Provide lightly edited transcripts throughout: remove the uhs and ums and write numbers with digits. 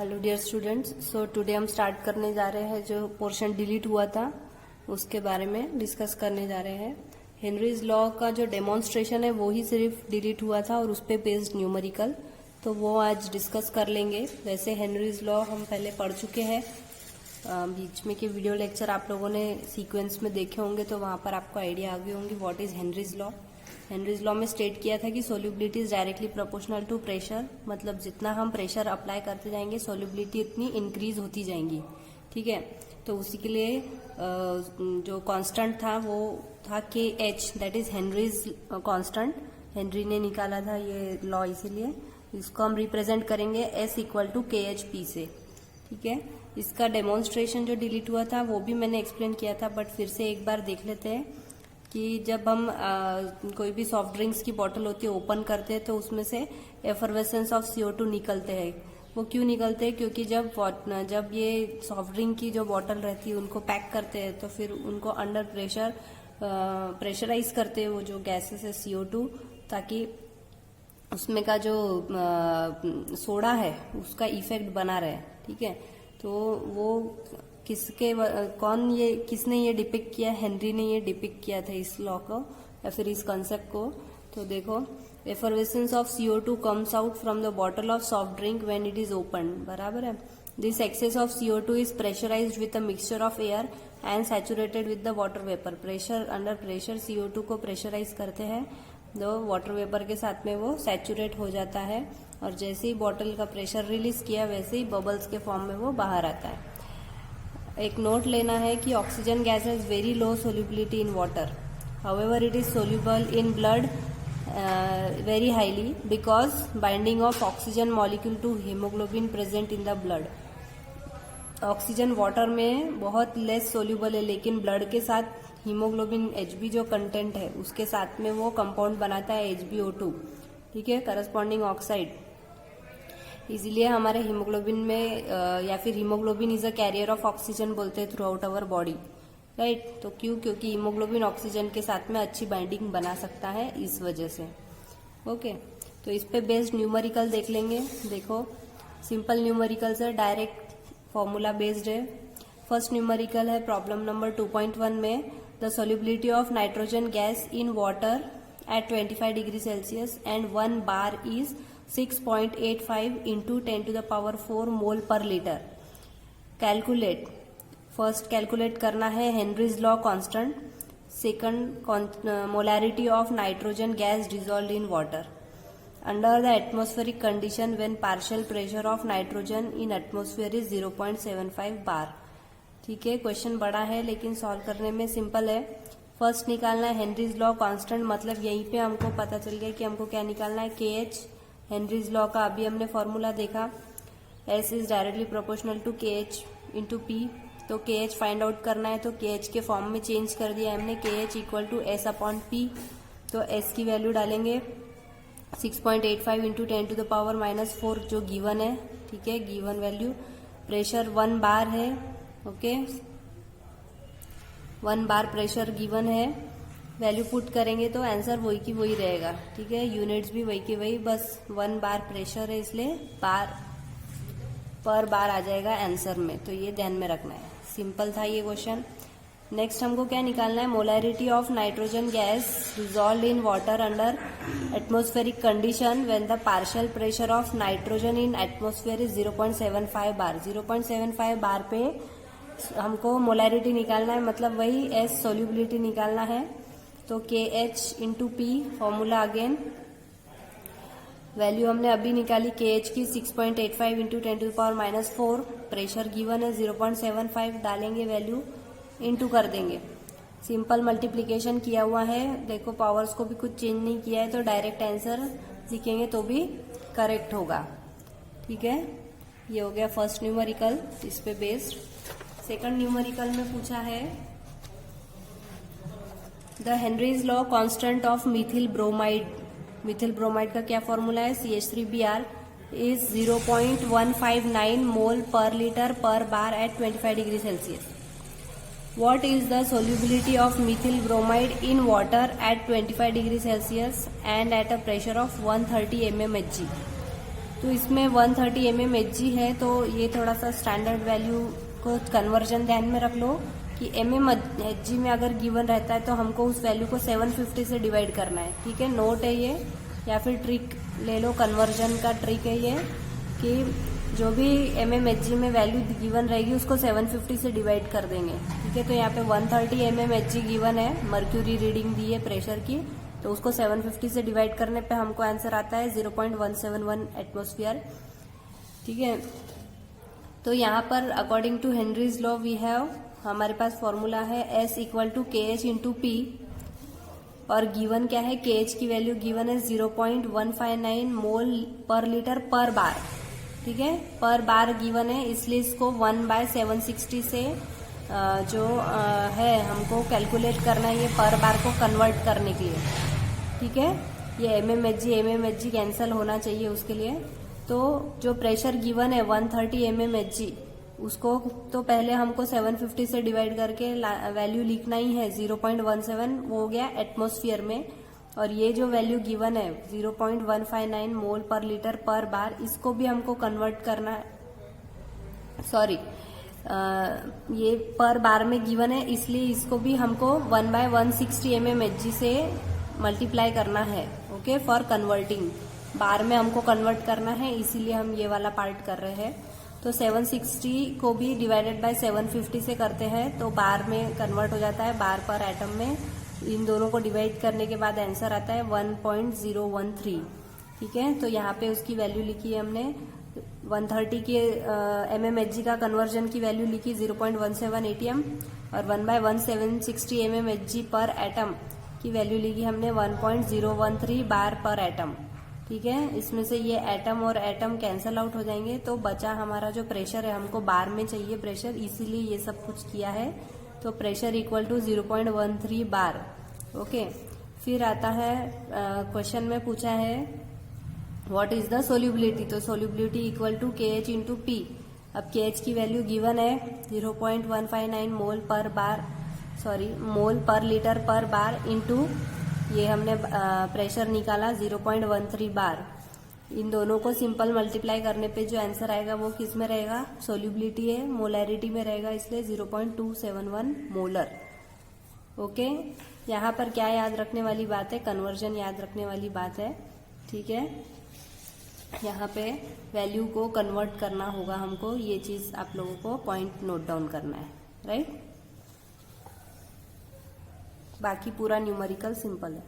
Hello dear students, so today हम start करने जा रहे हैं जो पोर्शन डिलीट हुआ था उसके बारे में डिस्कस करने जा रहे हैं। हेनरीज लॉ का जो डेमोन्स्ट्रेशन है वो ही सिर्फ डिलीट हुआ था और उस पे बेस्ड न्यूमेरिकल, तो वो आज डिस्कस कर लेंगे। वैसे हेनरीज लॉ हम पहले पढ़ चुके हैं, बीच में के वीडियो लेक्चर आप लोगों ने सीक्वेंस में देखे होंगे तो वहां पर आपको आइडिया आ गई होंगी what is Henry's law. Henry's law में स्टेट किया था कि solubility is directly proportional to pressure, मतलब जितना हम प्रेशर अप्लाई करते जाएंगे सोल्यूबिलिटी इतनी इंक्रीज होती जाएंगी। ठीक है, तो उसी के लिए जो कांस्टेंट था वो था के H, that is Henrys constant. Henry ने निकाला था ये लॉ, इसीलिए इसको हम रिप्रेजेंट करेंगे एस इक्वल टू के एच पी से। ठीक है, इसका डेमोन्स्ट्रेशन जो डिलीट हुआ था वो भी मैंने एक्सप्लेन किया था, बट फिर से एक बार देख लेते हैं कि जब हम कोई भी सॉफ्ट ड्रिंक्स की बोतल होती है ओपन करते हैं तो उसमें से एफरवेसेंस ऑफ CO2 निकलते हैं। वो क्यों निकलते हैं? क्योंकि जब ये सॉफ्ट ड्रिंक की जो बोतल रहती है उनको पैक करते हैं तो फिर उनको अंडर प्रेशर प्रेशराइज करते हैं वो जो गैसेस है CO2, ताकि उसमें का जो सोडा है उसका इफेक्ट बना रहे। ठीक है, तो वो किसने ये डिपिक्ट किया? हेनरी ने ये डिपिक्ट किया था इस लॉ को या फिर इस कंसेप्ट को। तो देखो, effervescence of CO2 comes out from the bottle of soft drink when it is open, बराबर है। This excess of CO2 is pressurised with a mixture of air and saturated with the water vapour. Under pressure CO2 को pressurise करते हैं, तो water vapour के साथ में वो सैचुरेट हो जाता है और जैसे ही बॉटल का प्रेशर रिलीज किया वैसे ही बबल्स के फॉर्म में वो बाहर आता है। एक नोट लेना है कि oxygen gas has very low solubility in water, however it is soluble in blood very highly because binding of oxygen molecule to haemoglobin present in the blood. Oxygen water में बहुत लेस सोल्यूबल है, लेकिन blood के साथ haemoglobin Hb जो content है उसके साथ में वो कंपाउंड बनाता है HbO2, ठीक है, करस्पॉन्डिंग ऑक्साइड। इसीलिए हमारे हीमोग्लोबिन में या फिर haemoglobin is a carrier of oxygen बोलते हैं through out our body, right. तो क्यों? क्योंकि हीमोग्लोबिन ऑक्सीजन के साथ में अच्छी बाइंडिंग बना सकता है, इस वजह से। ओके, तो इस पे बेस्ड न्यूमेरिकल देख लेंगे। देखो, सिंपल न्यूमेरिकल से डायरेक्ट फॉर्मूला बेस्ड है। फर्स्ट न्यूमेरिकल है प्रॉब्लम नंबर 2.1 में, the solubility of nitrogen gas in water at 25 degree Celsius and 1 bar is 6.85 into 10 to the power 4 mole per litre. Calculate, first calculate करना है Henry's law constant, second molarity of nitrogen gas dissolved in water under the atmospheric condition when partial pressure of nitrogen in atmosphere is 0.75 बार। ठीक है, question बड़ा है लेकिन solve करने में simple है। फर्स्ट निकालना है हेनरीज लॉ कांस्टेंट, मतलब यहीं पे हमको पता चल गया कि हमको क्या निकालना है, KH। हेनरीज लॉ का अभी हमने फॉर्मूला देखा, S is directly proportional to KH into P। तो KH फाइंड आउट करना है तो KH के फॉर्म में चेंज कर दिया हमने, KH equal to S upon P। तो S की वैल्यू डालेंगे 6.85 इंटू 10 टू द पावर -4 जो गिवन है। ठीक है, गिवन वैल्यू। प्रेशर 1 बार है, ओके, 1 बार प्रेशर गिवन है। वैल्यू पुट करेंगे तो आंसर वही की वही रहेगा। ठीक है, यूनिट्स भी वही की वही, बस 1 बार प्रेशर है इसलिए बार पर बार आ जाएगा आंसर में, तो ये ध्यान में रखना है। सिंपल था ये क्वेश्चन। नेक्स्ट हमको क्या निकालना है, molarity of nitrogen gas dissolved in water under atmospheric condition when the partial pressure of nitrogen in atmosphere is 0.75 बार। 0.75 बार पे हमको मोलैरिटी निकालना है, मतलब वही S सोल्यूबिलिटी निकालना है। तो KH into P, formula again, value हमने अभी निकाली KH की 6.85 into 10 to the power -4, pressure given है 0.75, डालेंगे वैल्यू, इंटू कर देंगे। सिंपल मल्टीप्लीकेशन किया हुआ है, देखो पावर्स को भी कुछ चेंज नहीं किया है, तो डायरेक्ट आंसर लिखेंगे तो भी करेक्ट होगा। ठीक है, ये हो गया फर्स्ट न्यूमेरिकल इस पे बेस्ड। सेकंड न्यूमेरिकल में पूछा है the Henry's law constant of Mithil bromide. Mithil bromide का क्या फॉर्मूला है, CH3Br is 0.159 mole per litre per bar at 25 degree Celsius. What is the solubility of methyl bromide in water at 25 degree Celsius and at a pressure of 130 mmHg? तो इसमें 130 mmHg है, तो ये थोड़ा सा स्टैंडर्ड वैल्यू को conversion ध्यान में रख लो कि mmHg में अगर गिवन रहता है तो हमको उस वैल्यू को 750 से डिवाइड करना है। ठीक है, नोट है ये, या फिर ट्रिक ले लो, कन्वर्जन का ट्रिक है ये कि जो भी mmHg में वैल्यू गिवन रहेगी उसको 750 से डिवाइड कर देंगे। ठीक है, तो यहाँ पे 130 mmHg गिवन है, मर्क्यूरी रीडिंग दी है प्रेशर की, तो उसको 750 से डिवाइड करने पे हमको आंसर आता है 0.171 एटमॉस्फेयर। ठीक है, तो यहाँ पर according to Henry's law we have, हमारे पास फॉर्मूला है S equal to KH into P, और गिवन क्या है, KH की वैल्यू गिवन है 0.159 मोल पर लीटर पर बार। ठीक है, पर बार गिवन है, इसलिए इसको 1/760 से जो है हमको कैलकुलेट करना है ये पर बार को कन्वर्ट करने के लिए। ठीक है, ये mmHg कैंसल होना चाहिए उसके लिए। तो जो प्रेशर गिवन है 130 mmHg, उसको तो पहले हमको 750 से डिवाइड करके वैल्यू लिखना ही है, 0.17 वो हो गया एटमॉस्फेयर में, और ये जो वैल्यू गिवन है 0.159 मोल पर लीटर पर बार, इसको भी हमको कन्वर्ट करना है, सॉरी ये पर बार में गिवन है, इसलिए इसको भी हमको 1/160 mmHg से मल्टीप्लाई करना है। ओके, फॉर कन्वर्टिंग, बार में हमको कन्वर्ट करना है, इसीलिए हम ये वाला पार्ट कर रहे हैं। तो 760 को भी डिवाइडेड बाय 750 से करते हैं तो बार में कन्वर्ट हो जाता है, बार पर एटम में। इन दोनों को डिवाइड करने के बाद आंसर आता है 1.013। ठीक है, तो यहाँ पे उसकी वैल्यू लिखी है हमने 130 के mmHg का कन्वर्जन की वैल्यू लिखी 0.17 ATM, और 1/1760 mmHg पर एटम की वैल्यू लिखी हमने 1.013 बार पर एटम। ठीक है, इसमें से ये एटम और एटम कैंसल आउट हो जाएंगे, तो बचा हमारा जो प्रेशर है, हमको बार में चाहिए प्रेशर, इसीलिए ये सब कुछ किया है। तो pressure equal to 0.13 bar. Okay, फिर आता है क्वेश्चन में पूछा है व्हाट इज द सोल्यूबिलिटी, तो solubility equal to KH into P। अब KH की वैल्यू गिवन है 0.159 मोल पर बार, सॉरी मोल पर लीटर पर बार, इंटू ये हमने प्रेशर निकाला 0.13 बार। इन दोनों को सिंपल मल्टीप्लाई करने पे जो आंसर आएगा वो किस में रहेगा, सोल्यूबिलिटी है, मोलैरिटी में रहेगा, इसलिए 0.271 मोलर। ओके, यहाँ पर क्या याद रखने वाली बात है, कन्वर्जन याद रखने वाली बात है। ठीक है, यहाँ पे वैल्यू को कन्वर्ट करना होगा हमको, ये चीज आप लोगों को पॉइंट नोट डाउन करना है, राइट। बाकी पूरा न्यूमेरिकल सिंपल है।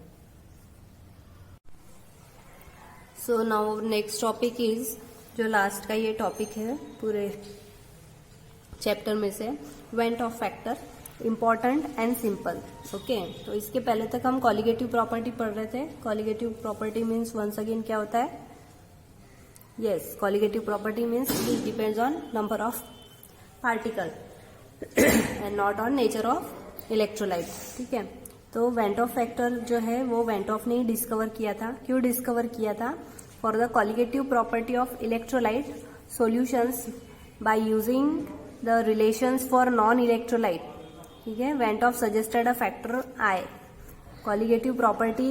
So now next topic is, जो लास्ट का ये टॉपिक है पूरे चैप्टर में से, van't Hoff factor, important and simple. Okay, तो इसके पहले तक हम कॉलिगेटिव प्रॉपर्टी पढ़ रहे थे। Colligative property means once again क्या होता है, yes, colligative property means it depends on number of particle and not on nature of electrolyte. ठीक है, तो वेंट ऑफ फैक्टर जो है वो वेंट ऑफ ने डिस्कवर किया था। क्यों डिस्कवर किया था, for the colligative property of electrolyte solutions by using the relations for non electrolyte. ठीक है, van't of suggested a factor I। Colligative property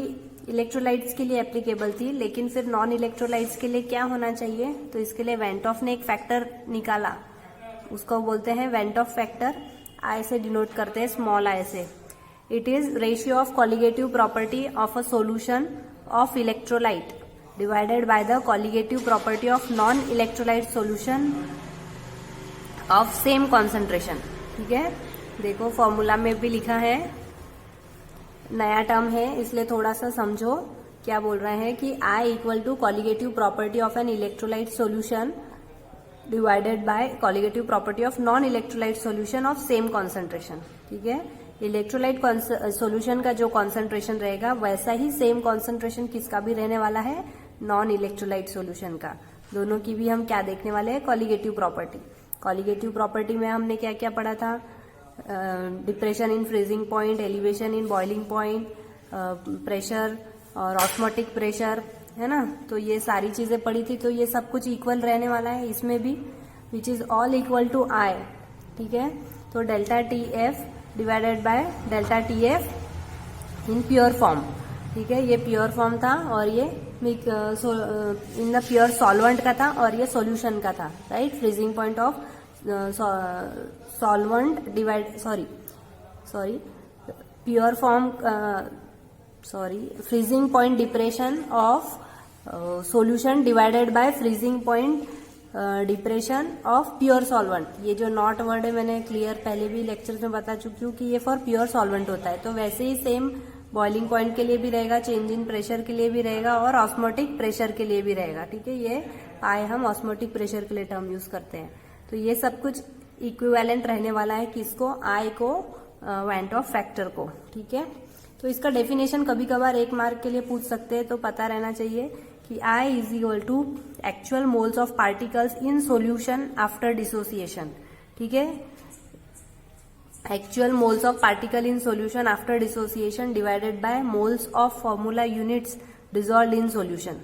electrolytes के लिए एप्लीकेबल थी, लेकिन फिर नॉन इलेक्ट्रोलाइट्स के लिए क्या होना चाहिए, तो इसके लिए वेंट ऑफ ने एक फैक्टर निकाला, उसको बोलते हैं वेंट ऑफ फैक्टर। I से डिनोट करते हैं, स्मॉल I से। It is ratio of colligative property of a solution of electrolyte divided by the colligative property of non-electrolyte solution of same concentration। ठीक है, देखो फॉर्मूला में भी लिखा है, नया टर्म है इसलिए थोड़ा सा समझो क्या बोल रहे हैं कि I equal to colligative property of an electrolyte solution divided by colligative property of non electrolyte solution of same concentration. ठीक है, इलेक्ट्रोलाइट सॉल्यूशन का जो कॉन्सेंट्रेशन रहेगा वैसा ही सेम कॉन्सेंट्रेशन किसका भी रहने वाला है, नॉन इलेक्ट्रोलाइट सॉल्यूशन का। दोनों की भी हम क्या देखने वाले हैं, कॉलिगेटिव प्रॉपर्टी। कॉलिगेटिव प्रॉपर्टी में हमने क्या क्या पढ़ा था, depression in freezing point, elevation in boiling point, pressure और ऑस्मोटिक प्रेशर, है ना। तो ये सारी चीजें पढ़ी थी, तो ये सब कुछ इक्वल रहने वाला है इसमें भी, which is all equal to I। ठीक है, तो delta TF divided by delta TF in pure form. ठीक है, ये प्योर फॉर्म था और ये इन द प्योर सॉल्वेंट का था और ये सॉल्यूशन का था, right. Freezing point of solvent divide sorry pure form freezing point depression of solution divided by freezing point depression of pure solvent. ये जो नॉट वर्ड है मैंने क्लियर पहले भी लेक्चर में बता चुकी हूँ कि ये फॉर प्योर सॉल्वेंट होता है। तो वैसे ही सेम बॉइलिंग पॉइंट के लिए भी रहेगा, चेंज इन प्रेशर के लिए भी रहेगा और ऑस्मोटिक प्रेशर के लिए भी रहेगा, ठीक है। ये आई हम ऑस्मोटिक प्रेशर के लिए टर्म यूज करते हैं। तो ये सब कुछ इक्विवेलेंट रहने वाला है किसको, आई को, वेंट ऑफ फैक्टर को, ठीक है। तो इसका डेफिनेशन कभी कभार 1 मार्क के लिए पूछ सकते हैं, तो पता रहना चाहिए कि I is equal to actual moles of particles in solution after dissociation, ठीक है। Actual moles of particle in solution after dissociation divided by moles of formula units dissolved in solution,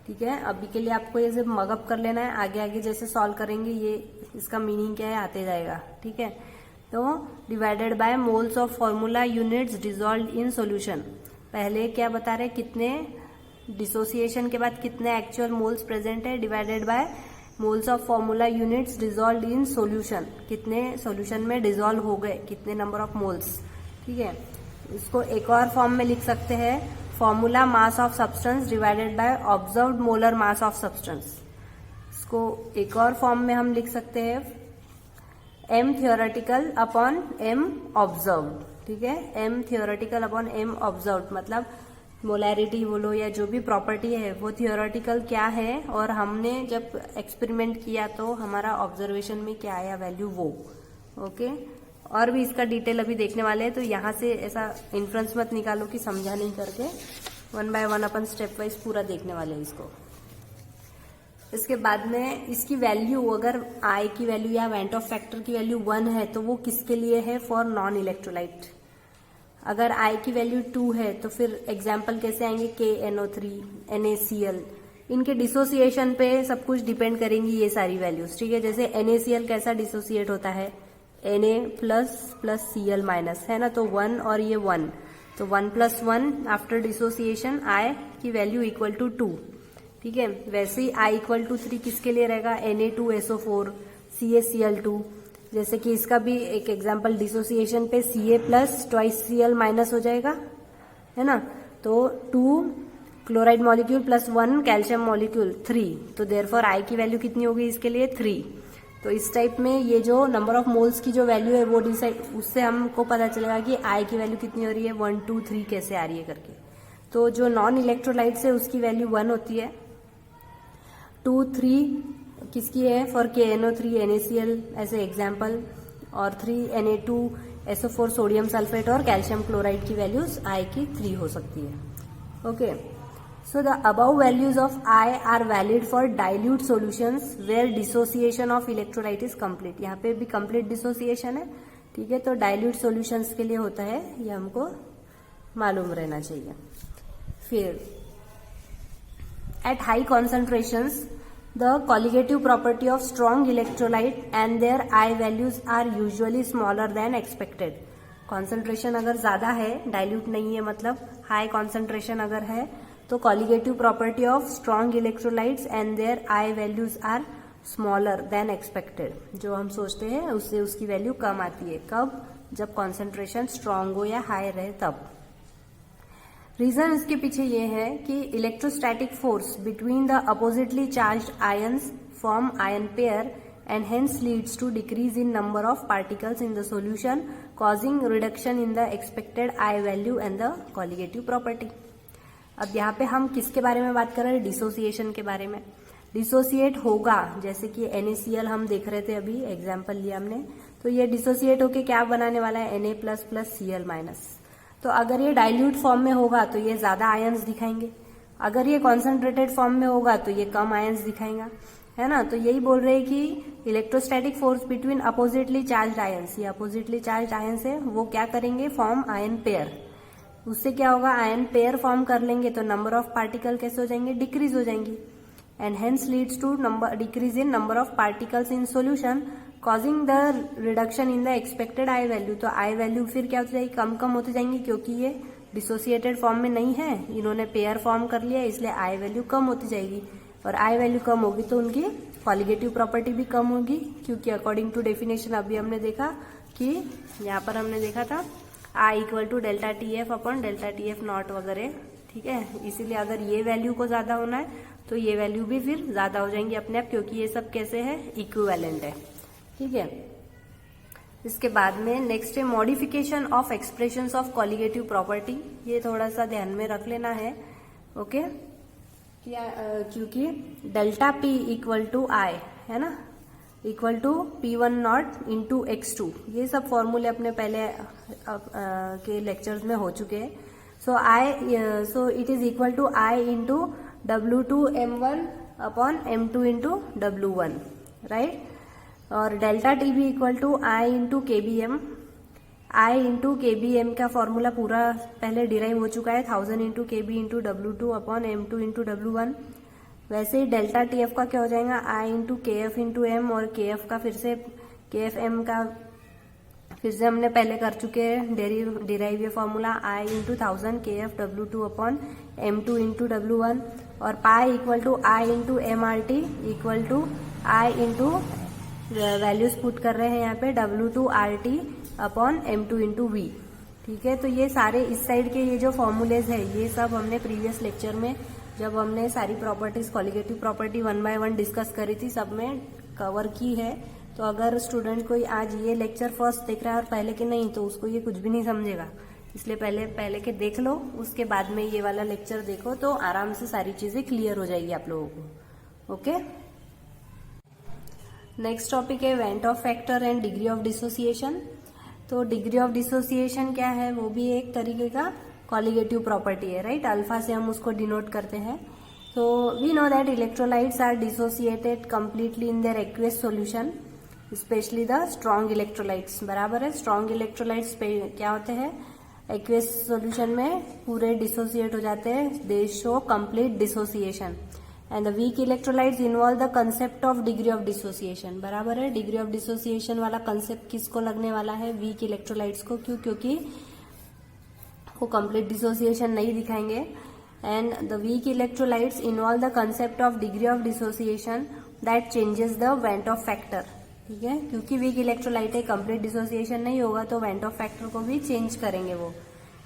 ठीक है। अभी के लिए आपको ये सिर्फ मगअप कर लेना है, आगे आगे जैसे सॉल्व करेंगे ये इसका मीनिंग क्या है आते जाएगा, ठीक है। तो divided by moles of formula units dissolved in solution, पहले क्या बता रहे, कितने डिसोसिएशन के बाद कितने एक्चुअल मोल्स प्रेजेंट है, divided by moles of formula units dissolved in solution, कितने सॉल्यूशन में डिसॉल्व हो गए, कितने नंबर ऑफ मोल्स, ठीक है। इसको एक और फॉर्म में लिख सकते हैं, formula mass of substance divided by observed molar mass of substance. इसको एक और फॉर्म में हम लिख सकते हैं, m theoretical upon m observed, ठीक है। m theoretical upon m observed मतलब मोलैरिटी बोलो या जो भी प्रॉपर्टी है वो थियोरेटिकल क्या है और हमने जब एक्सपेरिमेंट किया तो हमारा ऑब्जर्वेशन में क्या आया वैल्यू वो, ओके। और भी इसका डिटेल अभी देखने वाले हैं, तो यहाँ से ऐसा इन्फ्रेंस मत निकालो कि समझा नहीं करके, 1 बाय 1 अपन स्टेप वाइज पूरा देखने वाले हैं इसको। इसके बाद में इसकी वैल्यू, अगर आई की वैल्यू या वेंट ऑफ फैक्टर की वैल्यू 1 है तो वो किसके लिए है, फॉर नॉन इलेक्ट्रोलाइट। अगर I की वैल्यू 2 है तो फिर एग्जाम्पल कैसे आएंगे, KNO3, NaCl, इनके डिसोसिएशन पे सब कुछ डिपेंड करेंगी ये सारी वैल्यूज, ठीक है। जैसे NaCl कैसा डिसोसिएट होता है, Na plus plus Cl minus, है ना, तो 1 और ये 1, तो 1 प्लस 1 आफ्टर डिसोसिएशन I की वैल्यू इक्वल टू 2, ठीक है। वैसे ही I इक्वल टू 3 किसके लिए रहेगा, Na2SO4 CaCl2, जैसे कि इसका भी एक एग्जांपल डिसोसिएशन पे Ca plus twice Cl minus हो जाएगा, है ना, तो 2 chloride molecule plus 1 calcium molecule 3, तो देयरफॉर I की वैल्यू कितनी होगी इसके लिए 3। तो इस टाइप में ये जो नंबर ऑफ मोल्स की जो वैल्यू है वो डिसाइड, उससे हमको पता चलेगा कि I की वैल्यू कितनी हो रही है, 1 2 3 कैसे आ रही है करके। तो जो नॉन इलेक्ट्रोलाइट्स है उसकी वैल्यू 1 होती है, 2 3 किसकी है, फॉर KNO3 NaCl ऐसे एग्जाम्पल, और 3 Na2SO4 सोडियम सल्फेट और कैल्शियम क्लोराइड की वैल्यूज I की 3 हो सकती है, okay. So the above values of I are valid for dilute solutions where dissociation of electrolyte is complete. यहाँ पे भी कंप्लीट डिसोसिएशन है, ठीक है, तो डाइल्यूट सॉल्यूशंस के लिए होता है, ये हमको मालूम रहना चाहिए। फिर at high concentrations the colligative property of strong electrolyte and their I values are usually smaller than expected. concentration अगर ज्यादा है, डाइल्यूट नहीं है मतलब हाई concentration अगर है, तो colligative property of strong electrolytes and their I values are smaller than expected. जो हम सोचते हैं उससे उसकी वैल्यू कम आती है, कब, जब concentration strong हो या हाई रहे तब। रीजन इसके पीछे ये है कि electrostatic force between the oppositely charged ions form ion pair and hence leads to decrease in number of particles in the solution causing reduction in the expected I value and the colligative property. अब यहाँ पे हम किसके बारे में बात कर रहे हैं, डिसोसिएशन के बारे में। डिसोसिएट होगा, जैसे कि NaCl हम देख रहे थे, अभी एग्जाम्पल लिया हमने, तो ये डिसोसिएट होके क्या बनाने वाला है, Na plus plus Cl minus. तो अगर ये डाइल्यूट फॉर्म में होगा तो ये ज्यादा आयंस दिखाएंगे, अगर ये कॉन्सेंट्रेटेड फॉर्म में होगा तो ये कम आयंस दिखाएगा, है ना। तो यही बोल रहे हैं कि electrostatic force between oppositely charge ions, ये अपोजिटली चार्ज आयंस है, वो क्या करेंगे, फॉर्म आयन पेयर। उससे क्या होगा, आयन पेयर फॉर्म कर लेंगे तो नंबर ऑफ पार्टिकल कैसे हो जाएंगे, डिक्रीज हो जाएंगी, and hence leads to decrease in number of particles in solution causing the reduction in the expected I value. तो आई वैल्यू फिर क्या होती जाएगी, कम कम होती जाएंगी, क्योंकि ये डिसोसिएटेड फॉर्म में नहीं है, इन्होंने पेयर फॉर्म कर लिया, इसलिए आई वैल्यू कम होती जाएगी, और आई वैल्यू कम होगी तो उनकी कॉलिगेटिव प्रॉपर्टी भी कम होगी, क्योंकि अकॉर्डिंग टू डेफिनेशन अभी हमने देखा कि यहाँ पर हमने देखा था i equal to delta T F upon delta T F naught वगैरह, ठीक है। इसीलिए अगर ये वैल्यू को ज्यादा होना है तो ये वैल्यू भी फिर ज्यादा हो जाएंगी अपने आप, क्योंकि ये सब कैसे है, इक्विवेलेंट है, ठीक है। इसके बाद में नेक्स्ट है modification of expressions of colligative property, ये थोड़ा सा ध्यान में रख लेना है, ओके। क्योंकि डेल्टा पी इक्वल टू आई है ना, equal to P1 not into x2, ये सब फॉर्मूले अपने पहले के लेक्चर्स में हो चुके हैं। So it is equal to I into W2M1 upon M2 into W1, right. और डेल्टा टी भी equal to I into KBM, I into KBM का फॉर्मूला पूरा पहले डिराइव हो चुका है, 1000 into KB into W2 upon M2 into W1। वैसे ही डेल्टा TF का क्या हो जाएगा, I into KF into M, और KF का फिर से KF M का फिर से हमने पहले कर चुके हैं डिराइव ये formula, i into 1000 KF W2 upon M2 into W1, और pi equal to I into MRT equal to I into values put कर रहे हैं यहाँ पे W2RT upon M2 into V, ठीक है। तो ये सारे इस साइड के ये जो फॉर्मूलेज है ये सब हमने प्रीवियस लेक्चर में जब हमने सारी properties colligative property 1 by 1 discuss करी थी सब में कवर की है। तो अगर स्टूडेंट कोई आज ये लेक्चर फर्स्ट देख रहा है और पहले के नहीं, तो उसको ये कुछ भी नहीं समझेगा, इसलिए पहले के देख लो, उसके बाद में ये वाला लेक्चर देखो तो आराम से सारी चीजें क्लियर हो जाएगी आप लोगों को, ओके। नेक्स्ट टॉपिक है van't Hoff factor and degree of dissociation. तो डिग्री ऑफ डिसोसिएशन क्या है, वो भी एक तरीके का कॉलिगेटिव प्रॉपर्टी है, राइट। अल्फा से हम उसको डिनोट करते हैं। तो we know that electrolytes are dissociated completely in their aqueous solution, especially the strong electrolytes, बराबर है। स्ट्रॉन्ग इलेक्ट्रोलाइट्स क्या होते हैं, एक्वियस सॉल्यूशन में पूरे डिसोसिएट हो जाते हैं, दे show complete dissociation. And the weak electrolytes involve the concept of degree of dissociation, बराबर है। डिग्री ऑफ डिसोसिएशन वाला कंसेप्ट किसको लगने वाला है, वीक इलेक्ट्रोलाइट्स को, क्यों, क्योंकि वो कंप्लीट डिसोसिएशन नहीं दिखाएंगे। And the weak electrolytes involve the concept of degree of dissociation that changes the van't Hoff factor, ठीक है। क्योंकि वीक इलेक्ट्रोलाइट है, कंप्लीट डिसोसिएशन नहीं होगा तो वेंट ऑफ फैक्टर को भी चेंज करेंगे वो,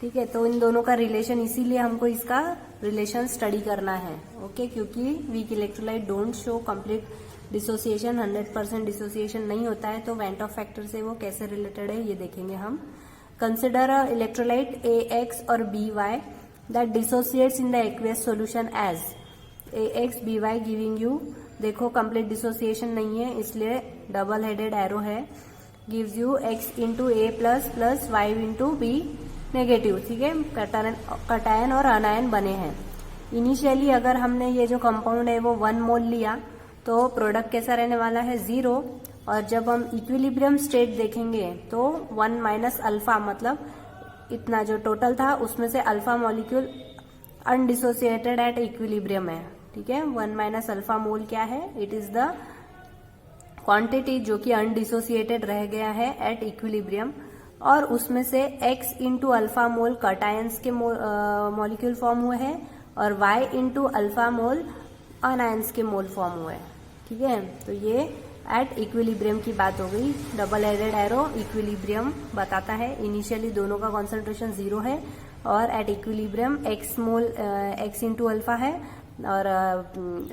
ठीक है। तो इन दोनों का रिलेशन, इसीलिए हमको इसका रिलेशन स्टडी करना है, ओके। क्योंकि weak electrolyte don't show complete dissociation, 100% dissociation नहीं होता है, तो वेंट ऑफ फैक्टर से वो कैसे रिलेटेड है ये देखेंगे हम। कंसिडर अ इलेक्ट्रोलाइट AX और BY that dissociates in the aqueous solution as AX BY giving you, देखो कंप्लीट डिसोसिएशन नहीं है इसलिए डबल हेडेड एरो है, gives you X into A plus plus Y into B negative, ठीक है। Cation और अनायन बने हैं। इनिशियली अगर हमने ये जो कंपाउंड है वो 1 मोल लिया तो प्रोडक्ट कैसा रहने वाला है, 0, और जब हम इक्विलिब्रियम स्टेट देखेंगे तो 1 माइनस अल्फा, मतलब इतना जो टोटल था उसमें से alpha molecule undissociated at equilibrium है, ठीक है। 1 माइनस अल्फा मोल क्या है, इट इज द क्वांटिटी जो कि अनडिसोसिएटेड रह गया है एट इक्विलिब्रियम, और उसमें से X इंटू अल्फा मोल कटायंस के मॉलिक्यूल फॉर्म हुए हैं और Y इंटू अल्फा मोल अनायंस के मोल फॉर्म हुए हैं, ठीक है। तो ये एट इक्विलिब्रियम की बात हो गई। डबल हेडेड एरो इक्विलिब्रियम बताता है, इनिशियली दोनों का कॉन्सेंट्रेशन 0 है और at equilibrium X into alpha है, और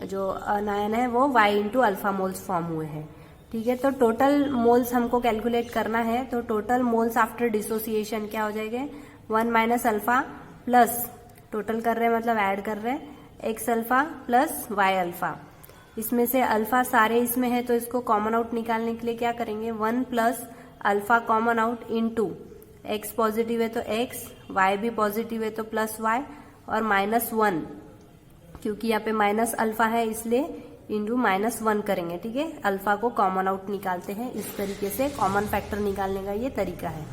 जो अनायन है वो Y into alpha moles form हुए हैं, ठीक है। तो टोटल मोल्स हमको कैलकुलेट करना है, तो टोटल मोल्स आफ्टर डिसोसिएशन क्या हो जाएंगे, 1 माइनस अल्फा प्लस, टोटल कर रहे हैं मतलब ऐड कर रहे हैं, X alpha plus Y alpha. इसमें से अल्फा सारे इसमें है तो इसको कॉमन आउट निकालने के लिए क्या करेंगे, 1 plus alpha common out into X positive है तो X, Y भी पॉजिटिव है तो प्लस Y, और -1 क्योंकि यहाँ पे माइनस अल्फा है इसलिए इंटू -1 करेंगे, ठीक है। अल्फा को कॉमन आउट निकालते हैं, इस तरीके से कॉमन फैक्टर निकालने का ये तरीका है।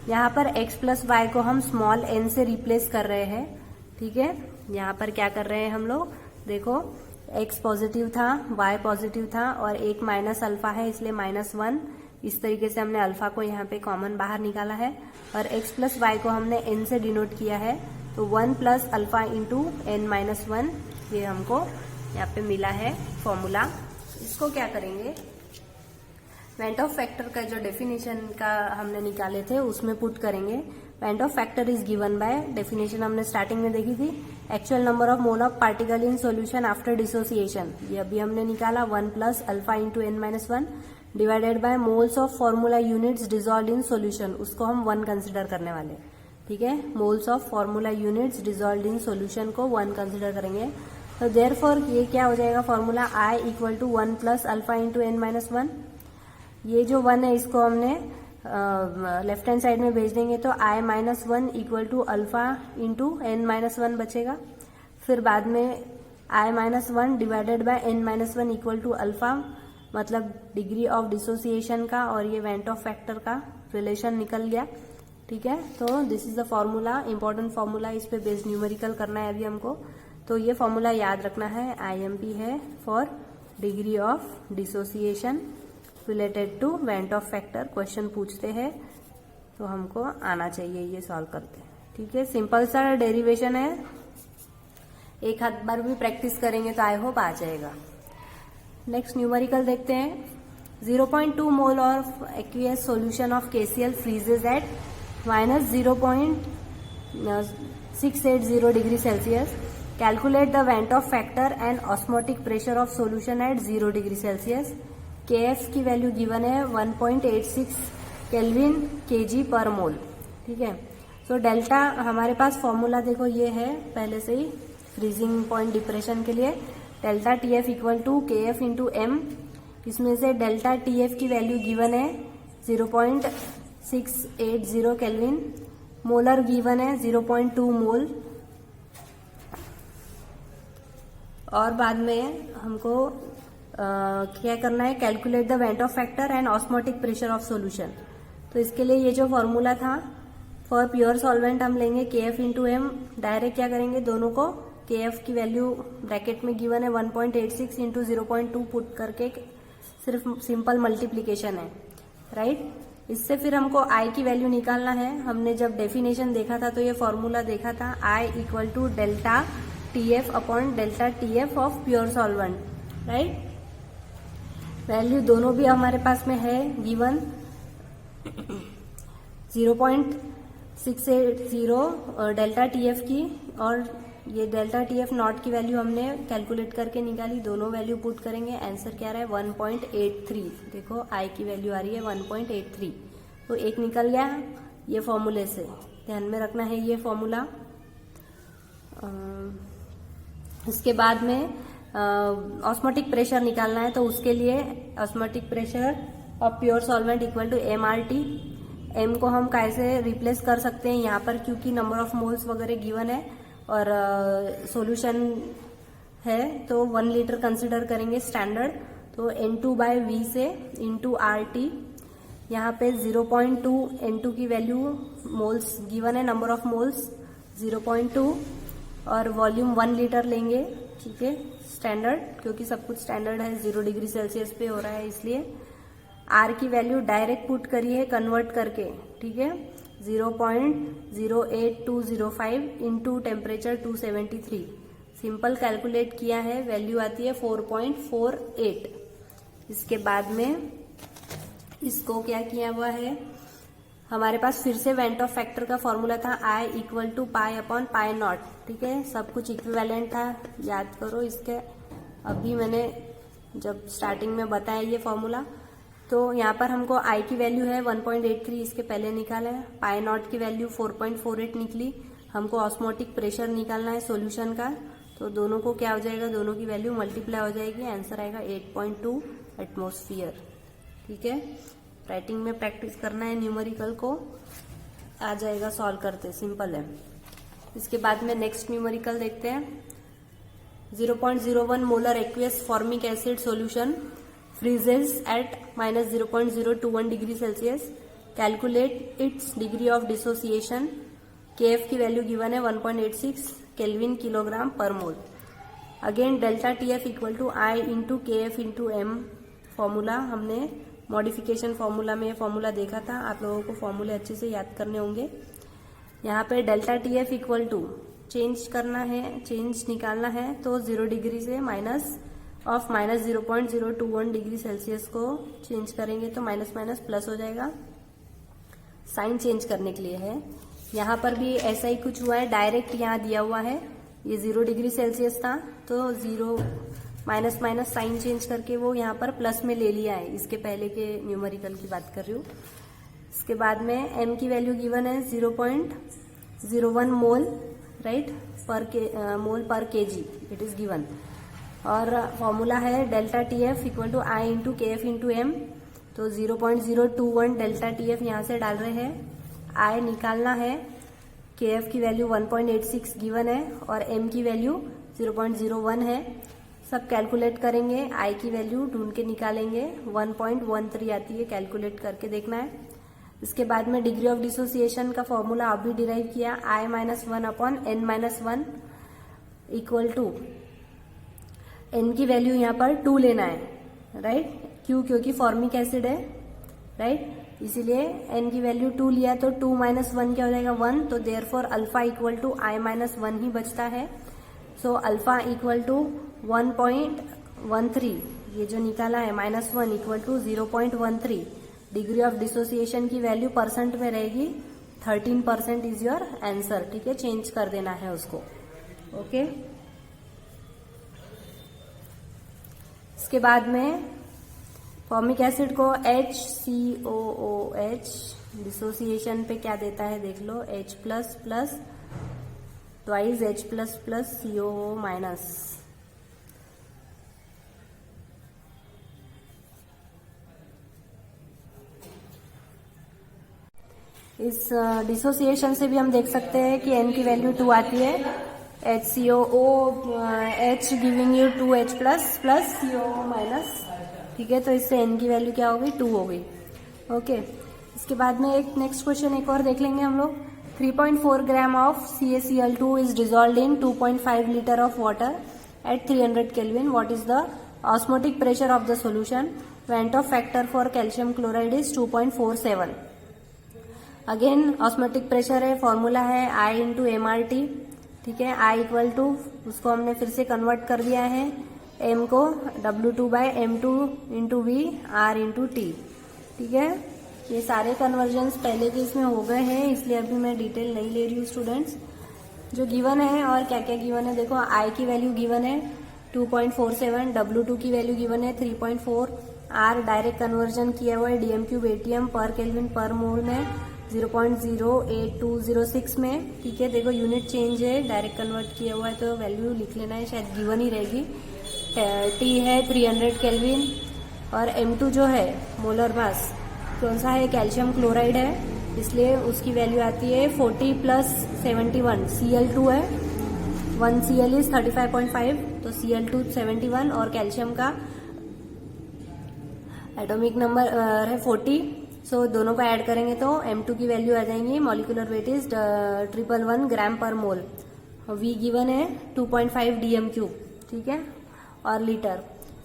यहाँ पर X प्लस Y को हम स्मॉल n से रिप्लेस कर रहे हैं, ठीक है। यहाँ पर क्या कर रहे हैं हम लोग, देखो X पॉजिटिव था, Y पॉजिटिव था और एक माइनस अल्फा है इसलिए -1, इस तरीके से हमने अल्फा को यहाँ पे कॉमन बाहर निकाला है और x प्लस वाई को हमने n से डिनोट किया है, तो 1 plus alpha into n minus 1 ये हमको यहाँ पे मिला है फॉर्मूला। इसको क्या करेंगे, वेंट ऑफ फैक्टर का जो डेफिनेशन का हमने निकाले थे उसमें पुट करेंगे। Went Hoff factor is given by, definition हमने स्टार्टिंग में देखी थी, actual number of mole of particle in solution after dissociation, ये अभी हमने निकाला 1 plus alpha into n minus 1 divided by moles of formula units dissolve in solution, उसको हम 1 कंसिडर करने वाले। ठीक है, moles of formula units dissolve in solution को 1 कंसिडर करेंगे। तो देयरफॉर ये क्या हो जाएगा formula, I equal to 1 plus alpha into n minus 1। ये जो 1 है इसको हमने लेफ्ट हैंड साइड में भेज देंगे, तो I minus 1 equal to alpha into n minus 1 बचेगा। फिर बाद में I minus 1 divided by n minus 1 equal to alpha, मतलब डिग्री ऑफ डिसोसिएशन का और ये वेंट ऑफ फैक्टर का रिलेशन निकल गया। ठीक है, तो this is the formula, important formula, इस पे बेस्ड न्यूमेरिकल करना है अभी हमको। तो ये फॉर्मूला याद रखना है, IMP है for degree of dissociation related to van't Hoff factor. Question पूछते हैं तो हमको आना चाहिए ये सॉल्व करते। ठीक है, सिंपल सा डेरिवेशन है, एक हाथ बार भी प्रैक्टिस करेंगे तो आई होप आ जाएगा। नेक्स्ट न्यूमेरिकल देखते हैं। 0.2 mole of aqueous solution of KCl freezes at minus 0.680 degree Celsius. Calculate the van't Hoff factor and osmotic pressure of solution at 0 degree Celsius. KF की वैल्यू गिवन है 1.86 kelvin kg पर मोल। ठीक है, so delta हमारे पास formula देखो ये है पहले से ही फ्रीजिंग पॉइंट डिप्रेशन के लिए, delta TF equal to KF into M। इसमें से डेल्टा TF की वैल्यू गिवन है 0.680 केल्विन, मोलर गिवन है 0.2 मोल, और बाद में हमको क्या करना है, calculate the van't Hoff factor and osmotic pressure of solution. तो इसके लिए ये जो फॉर्मूला था फॉर प्योर सॉल्वेंट हम लेंगे KF इंटू M, डायरेक्ट क्या करेंगे दोनों को, KF की वैल्यू ब्रैकेट में गिवन है 1.86 इंटू 0.2 पुट करके सिर्फ सिंपल मल्टीप्लीकेशन है, राइट। इससे फिर हमको I की वैल्यू निकालना है। हमने जब डेफिनेशन देखा था तो ये फॉर्मूला देखा था, I equal to delta TF upon delta TF of pure solvent, right. Value दोनों भी हमारे पास में है गिवन 0.680 डेल्टा TF की, और ये डेल्टा TF नॉट की वैल्यू हमने कैलकुलेट करके निकाली, दोनों वैल्यू पुट करेंगे, आंसर क्या रहा है 1.83। देखो I की वैल्यू आ रही है 1.83, तो एक निकल गया ये फॉर्मूले से, ध्यान में रखना है ये फॉर्मूला। इसके बाद में ऑस्मोटिक प्रेशर निकालना है, तो उसके लिए osmotic pressure of pure solvent equal to MRT। M को हम कैसे रिप्लेस कर सकते हैं यहाँ पर, क्योंकि नंबर ऑफ मोल्स वगैरह गिवन है और सॉल्यूशन है, तो 1 लीटर कंसिडर करेंगे स्टैंडर्ड, तो N2/V से इंटू RT। यहाँ पे 0.2 N2 की वैल्यू, मोल्स गिवन है, नंबर ऑफ मोल्स 0.2, और वॉल्यूम 1 लीटर लेंगे। ठीक है, स्टैंडर्ड, क्योंकि सब कुछ स्टैंडर्ड है, 0 डिग्री सेल्सियस पे हो रहा है इसलिए। R की वैल्यू डायरेक्ट पुट करिए कन्वर्ट करके, ठीक है, 0.08205 इंटू टेम्परेचर 273, सिंपल कैलकुलेट किया है, वैल्यू आती है 4.48। इसके बाद में इसको क्या किया हुआ है, हमारे पास फिर से वेंट ऑफ फैक्टर का फॉर्मूला था I equal to pi upon pi naught. ठीक है, सब कुछ इक्विवेलेंट था, याद करो इसके, अभी मैंने जब स्टार्टिंग में बताया ये फॉर्मूला। तो यहाँ पर हमको I की वैल्यू है 1.83, इसके पहले निकाला है, पाई नॉट की वैल्यू 4.48 निकली। हमको ऑस्मोटिक प्रेशर निकालना है सॉल्यूशन का, तो दोनों को क्या हो जाएगा, दोनों की वैल्यू मल्टीप्लाई हो जाएगी, आंसर आएगा 8.2 एटमॉस्फियर। ठीक है, राइटिंग में प्रैक्टिस करना है, न्यूमेरिकल को आ जाएगा सॉल्व करते, सिंपल है। इसके बाद में नेक्स्ट न्यूमेरिकल देखते हैं। 0.01 molar aqueous formic acid solution freezes at minus 0.021 degree Celsius. Calculate its degree of dissociation. KF की वैल्यू गिवन है 1.86 kelvin kilogram per mole. Again delta TF equal to I into KF into M, formula हमने modification formula में ये formula देखा था, आप लोगों को फॉर्मूले अच्छे से याद करने होंगे। यहाँ पे delta T F equal to change करना है, चेंज निकालना है तो 0 डिग्री से माइनस 0.021 डिग्री सेल्सियस को चेंज करेंगे तो माइनस माइनस प्लस हो जाएगा। साइन चेंज करने के लिए है। यहाँ पर भी ऐसा ही कुछ हुआ है, डायरेक्ट यहाँ दिया हुआ है, ये 0 डिग्री सेल्सियस था तो 0 माइनस माइनस साइन चेंज करके वो यहाँ पर प्लस में ले लिया है। इसके पहले के न्यूमेरिकल की बात कर रही हूँ। इसके बाद में m की वैल्यू गिवन है 0.01 मोल, right, mole per KG it is given. और फॉर्मूला है delta T F equal to I into K F into M, तो 0.021 डेल्टा टी एफ यहाँ से डाल रहे हैं, आई निकालना है, के एफ की वैल्यू 1.86 गिवन है और एम की वैल्यू 0.01 है। सब कैलकुलेट करेंगे, आई की वैल्यू ढूंढ के निकालेंगे, 1.13 आती है, कैलकुलेट करके देखना है। इसके बाद में डिग्री ऑफ डिसोसिएशन का फॉर्मूला अभी डिराइव किया, i minus 1 upon n minus 1 equal to n की वैल्यू यहाँ पर 2 लेना है, राइट, क्यों, क्योंकि फॉर्मिक एसिड है, राइट, इसीलिए एन की वैल्यू 2 लिया तो 2 माइनस 1 क्या हो जाएगा 1, तो therefore alpha equal to I minus 1 ही बचता है। सो अल्फा इक्वल टू 1.13, ये जो निकाला है -1 equal to 0.13। Degree of dissociation की वैल्यू परसेंट में रहेगी, 13% इज योर आंसर, ठीक है, चेंज कर देना है उसको, ओके। इसके बाद में फॉर्मिक एसिड को HCOOH डिसोसिएशन पे क्या देता है देख लो, H plus plus twice H plus plus COO minus. इस डिसोसिएशन से भी हम देख सकते हैं कि N की वैल्यू 2 आती है, HCOOH giving you 2H plus plus COO minus, ठीक है, तो इससे N की वैल्यू क्या हो गई 2 हो गई, ओके। इसके बाद में एक नेक्स्ट क्वेश्चन एक और देख लेंगे हम लोग। 3.4 gram of CaCl2 is dissolved in 2.5 litre of water at 300 kelvin, what is the osmotic pressure of the solution, went Hoff factor for calcium chloride is 2.47। Again osmotic pressure है, formula है I into MRT, ठीक है, I equal to, उसको हमने फिर से convert कर दिया है, M को W2/M2 into V R into T, ठीक है। ये सारे कन्वर्जन्स पहले के इसमें हो गए हैं, इसलिए अभी मैं डिटेल नहीं ले रही हूँ स्टूडेंट्स। जो गिवन है और क्या क्या गिवन है देखो, I की वैल्यू गिवन है 2.47, W2 की वैल्यू गिवन है 3.4, R डायरेक्ट कन्वर्जन किया हुआ है DM³ ATM पर केल्विन पर मोल में 0.08206 में, ठीक है। देखो यूनिट चेंज है, डायरेक्ट कन्वर्ट किया हुआ है तो वैल्यू लिख लेना है, शायद गिवन ही रहेगी। T है 300 केल्विन और M2 जो है मोलर मास कौन सा है, कैल्शियम क्लोराइड है, इसलिए उसकी वैल्यू आती है 40 प्लस 71, Cl2 है, 1 Cl इज 35.5, तो Cl2 71 और कैल्शियम का एटॉमिक नंबर है 40, सो दोनों को ऐड करेंगे तो M2 की वैल्यू आ जाएंगी, मॉलिक्यूलर वेट इज 111 ग्राम पर मोल, V गिवन है 2.5 DM³, ठीक है, और लीटर।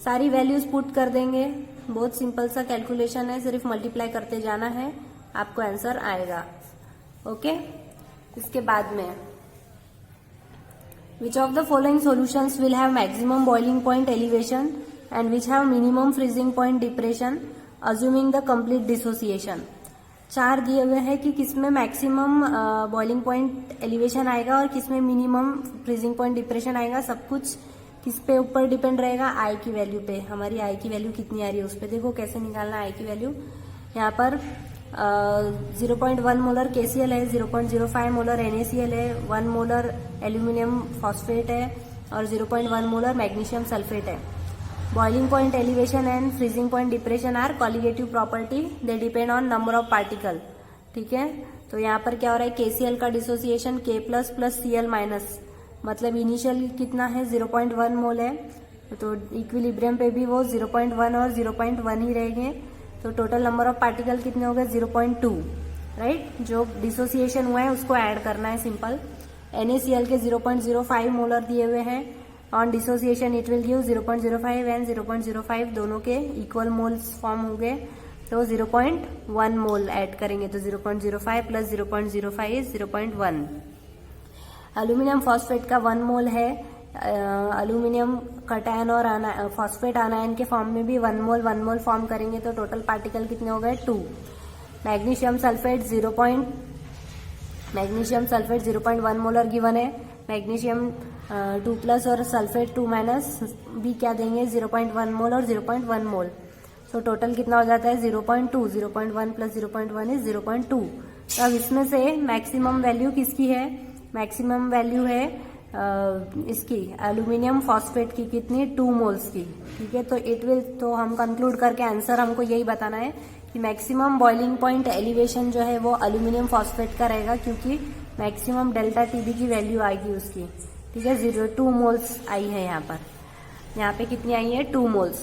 सारी वैल्यूज पुट कर देंगे, बहुत सिंपल सा कैलकुलेशन है, सिर्फ मल्टीप्लाई करते जाना है, आपको आंसर आएगा, ओके। इसके बाद में which of the following solutions will have maximum boiling point elevation and which have minimum freezing point depression assuming the complete dissociation. 4 दिए हुए हैं कि किसमें मैक्सिमम बॉइलिंग पॉइंट एलिवेशन आएगा और किसमें मिनिमम फ्रीजिंग पॉइंट डिप्रेशन आएगा। सब कुछ किस पे ऊपर डिपेंड रहेगा, आई की वैल्यू पे। हमारी आई की वैल्यू कितनी आ रही है उस पर देखो कैसे निकालना आई की वैल्यू। यहाँ पर 0.1 मोलर KCl है, 0.05 मोलर NaCl है, 1 मोलर एल्यूमिनियम फॉस्फेट है और 0.1 मोलर मैग्नीशियम सल्फेट है। Boiling point elevation and freezing point depression are colligative property, they depend on number of particle, ठीक है। तो यहाँ पर क्या हो रहा है, KCl का dissociation K plus plus Cl minus, मतलब इनिशियल कितना है 0.1 मोल है, तो इक्विलिब्रियम पे भी वो 0.1 और 0.1 ही रहेंगे, तो टोटल नंबर ऑफ पार्टिकल कितने हो गए 0.2, राइट। जो डिसोसिएशन हुआ है उसको ऐड करना है, सिंपल। NaCl के 0.05 मोलर दिए हुए हैं, on dissociation it will give 0.05 and 0.05 दोनों के इक्वल मोल्स फॉर्म हो गए, तो 0.1 मोल ऐड करेंगे, तो 0.05 प्लस 0.05 इज 0.1। एल्यूमिनियम फॉस्फेट का 1 मोल है। एल्यूमिनियम कटायन और फॉस्फेट आनायन के फॉर्म में भी 1 मोल फॉर्म करेंगे, तो टोटल पार्टिकल कितने हो गए 2। मैग्नीशियम सल्फेट 0.1 मोलर गिवन है। मैग्नीशियम 2+ और सल्फेट 2- भी क्या देंगे 0.1 मोल और 0.1 मोल, तो टोटल कितना हो जाता है 0.2। 0.1 प्लस 0.1 इज 0.2। तो अब इसमें से मैक्सिमम वैल्यू किसकी है? मैक्सिमम वैल्यू है इसकी एल्यूमिनियम फॉस्फेट की, कितनी 2 मोल्स की, ठीक है। तो हम कंक्लूड करके आंसर हमको यही बताना है कि मैक्सिमम बॉइलिंग पॉइंट एलिवेशन जो है वो एल्यूमिनियम फॉस्फेट का रहेगा, क्योंकि मैक्सिमम डेल्टा टीबी की वैल्यू आएगी उसकी, ठीक है। 2 मोल्स आई है यहाँ पे कितनी आई है 2 मोल्स।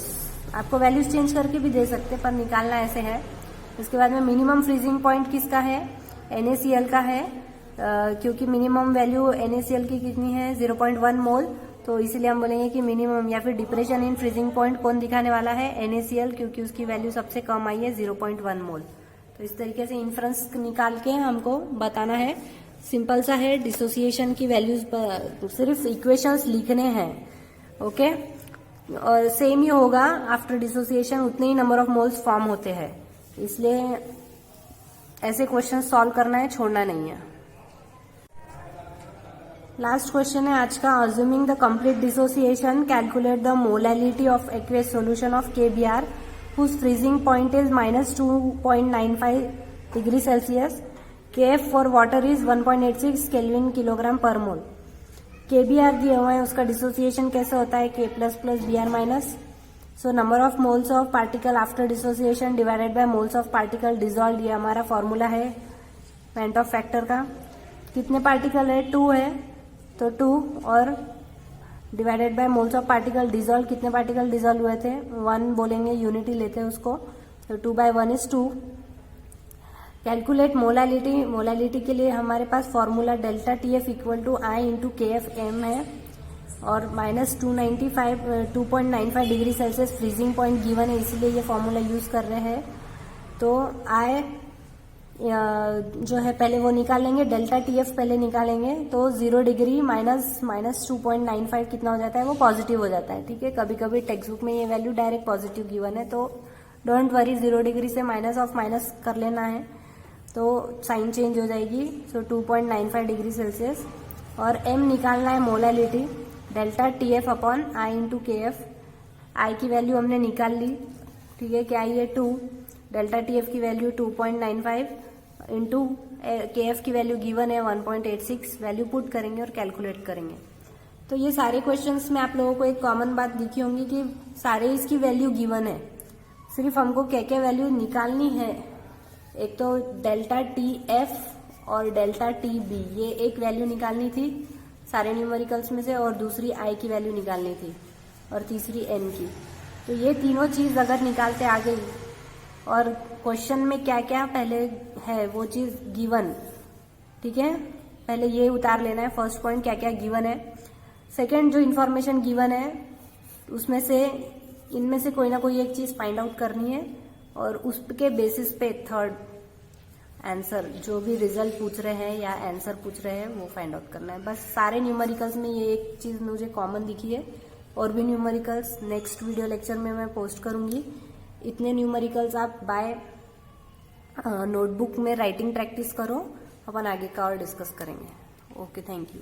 आपको वैल्यूज चेंज करके भी दे सकते पर निकालना ऐसे है। उसके बाद में मिनिमम फ्रीजिंग पॉइंट किसका है? NaCl का है, क्योंकि मिनिमम वैल्यू NaCl की कितनी है 0.1 मोल, तो इसीलिए हम बोलेंगे कि मिनिमम या फिर डिप्रेशन इन फ्रीजिंग पॉइंट कौन दिखाने वाला है? NaCl, क्योंकि उसकी वैल्यू सबसे कम आई है 0.1 मोल। तो इस तरीके से इन्फ्रेंस निकाल के हमको बताना है। सिंपल सा है, डिसोसिएशन की वैल्यूज सिर्फ इक्वेशंस लिखने हैं, ओके। और सेम ही होगा आफ्टर डिसोसिएशन, उतने ही नंबर ऑफ मोल्स फॉर्म होते हैं, इसलिए ऐसे क्वेश्चन सॉल्व करना है, छोड़ना नहीं है। लास्ट क्वेश्चन है आज का। Assuming the complete dissociation, calculate the molality of aqueous solution of KBr whose freezing point is -2.95 degree Celsius. KF for water is 1.86 kelvin kilogram per mole. KBr दिया हुआ है, उसका डिसोसिएशन कैसे होता है? K++ Br-। So number of moles of particle after dissociation divided by moles of particle dissolve, ये हमारा formula है वेंट ऑफ फैक्टर का। कितने पार्टिकल है? 2 है, तो 2 और divided by moles of particle dissolve, कितने पार्टिकल डिजॉल्व हुए थे? 1 बोलेंगे, यूनिटी लेते हैं उसको, तो 2/1 इज 2। Calculate molality. मोलैलिटी के लिए हमारे पास formula delta TF equal to I into KFm है, और -2.95 degree Celsius freezing point given है, इसीलिए ये फॉर्मूला यूज कर रहे हैं। तो I जो है पहले वो निकाल लेंगे, डेल्टा TF पहले निकालेंगे, तो 0 डिग्री -2.95 कितना हो जाता है? वो पॉजिटिव हो जाता है, ठीक है। कभी कभी टेक्स्ट बुक में ये वैल्यू डायरेक्ट पॉजिटिव गिवन है, तो डोंट वरी, 0 डिग्री से माइनस ऑफ माइनस कर लेना है, तो साइन चेंज हो जाएगी। सो 2.95 डिग्री सेल्सियस, और m निकालना है molality, delta TF upon I into KF। I की वैल्यू हमने निकाल ली, ठीक है, क्या आई है 2, डेल्टा TF की वैल्यू 2.95 इंटू KF की वैल्यू गिवन है 1.86, वैल्यू पुट करेंगे और कैलकुलेट करेंगे। तो ये सारे क्वेश्चंस में आप लोगों को एक कॉमन बात दिखी होंगी कि सारे इसकी वैल्यू गिवन है, सिर्फ हमको क्या क्या वैल्यू निकालनी है। एक तो डेल्टा TF और डेल्टा TB, ये एक वैल्यू निकालनी थी सारे न्यूमेरिकल्स में से, और दूसरी I की वैल्यू निकालनी थी, और तीसरी N की। तो ये तीनों चीज अगर निकालते आ गई, और क्वेश्चन में क्या क्या पहले है वो चीज गिवन, ठीक है, पहले ये उतार लेना है फर्स्ट पॉइंट, क्या क्या गिवन है। सेकंड जो इन्फॉर्मेशन गिवन है उसमें से इनमें से कोई ना कोई एक चीज फाइंड आउट करनी है, और उसके बेसिस पे थर्ड आंसर, जो भी रिजल्ट पूछ रहे हैं या आंसर पूछ रहे हैं वो फाइंड आउट करना है। बस सारे न्यूमेरिकल्स में ये एक चीज मुझे कॉमन दिखी है। और भी न्यूमेरिकल्स नेक्स्ट वीडियो लेक्चर में मैं पोस्ट करूंगी। इतने न्यूमेरिकल्स आप बाय नोटबुक में राइटिंग प्रैक्टिस करो, अपन आगे का और डिस्कस करेंगे। Okay, thank you.